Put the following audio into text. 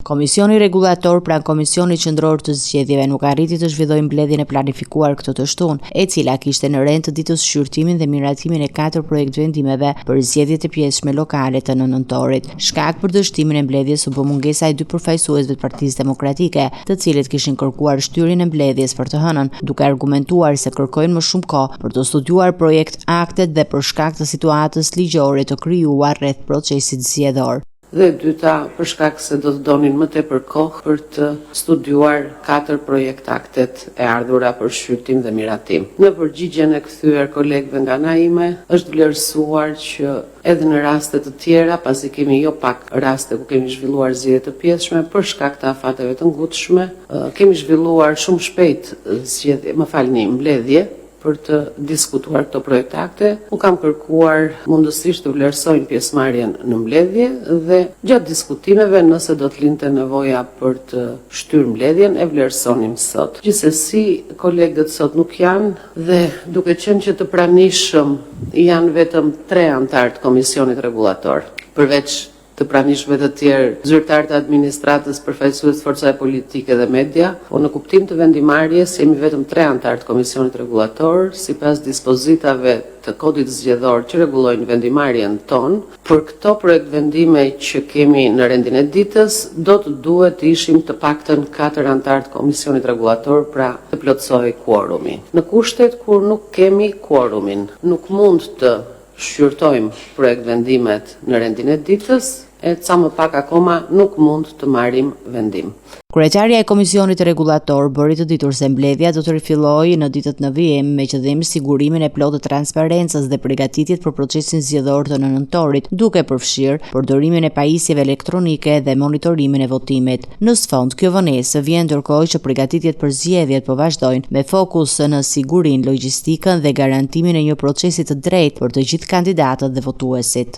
Komisioni Rregullator pranë Komisionit Qendror të Zgjedhjeve nuk arriti të zhvillojë mbledhjen e planifikuar këtë të shtunë, e cila kishte në rend të ditës shqyrtimin dhe miratimin e 4 projekt vendimeve për zgjedhjet e pjesëme lokale të nëntorit. Shkak për dështimin e mbledhjes u bë mungesa e 2 përfaqësuesve të Partisë Demokratike, të cilët kishin kërkuar shtyrjen e mbledhjes për të hënën, duke argumentuar se kërkojnë më shumë kohë për të studiuar projekt aktet dhe për shkak të situatës ligjore të krijuar rreth procesit zgjedhor. Dhe dyta, për shkak se do të donin më tepër kohë për të studiuar 4 projekt aktet e ardhura për shqyrtim dhe miratim. Në përgjigjen e kthyer kolegëve nga ana ime, është vlerësuar që edhe në raste të tjera, pasi kemi jo pak raste ku kemi zhvilluar zgjedhje të pjesshme për shkak të afateve të ngutshme, kemi zhvilluar shumë shpejt mbledhje për të diskutuar këto projekte akte. U kam kërkuar mundësisht të vlerësojnë pjesëmarrjen në mbledhje dhe gjatë diskutimeve, nëse do të lindte nevoja për të shtyrë mbledhjen, e vlerësonim sot. Gjithsesi, kolegët sot nuk janë dhe duke qenë që të pranishëm janë vetëm 3 anëtar të Komisionit Rregullator, përveç të pranishmëve të tjerë, zyrtarë të administratës, përfaqësues forcave politike dhe media, po në kuptim të vendimarrjes jemi vetëm 3 anëtar të Komisionit Rregullator, sipas dispozitave të kodit zgjedhor që rregullojnë vendimarrjen tonë. Për këto projekt vendime që kemi në rendin e ditës, do të duhet të ishim të paktën 4 anëtar të Komisionit Rregullator, pra të plotësohej kuorumi. Në kushtet kur nuk kemi kuorumin, nuk mund të shqyrtojmë projekt vendimet në rendin e ditës, e ca më pak akoma nuk mund të marrim vendim. Kryetaria e Komisionit Rregullator bëri të ditur se mbledhja do të rifillojë në ditët në vijim me qëllim sigurimin e plotë të transparencës dhe përgatitjet për procesin zgjedhor të nëntorit, duke përfshirë përdorimin e pajisjeve elektronike dhe monitorimin e votimit. Në sfond, kjo vonesë vjen ndërkohë që përgatitjet për zgjedhjet po vazhdojnë me fokus në sigurinë, logjistikën dhe garantimin e një procesi të drejtë për të gjithë kandidatët dhe votuesit.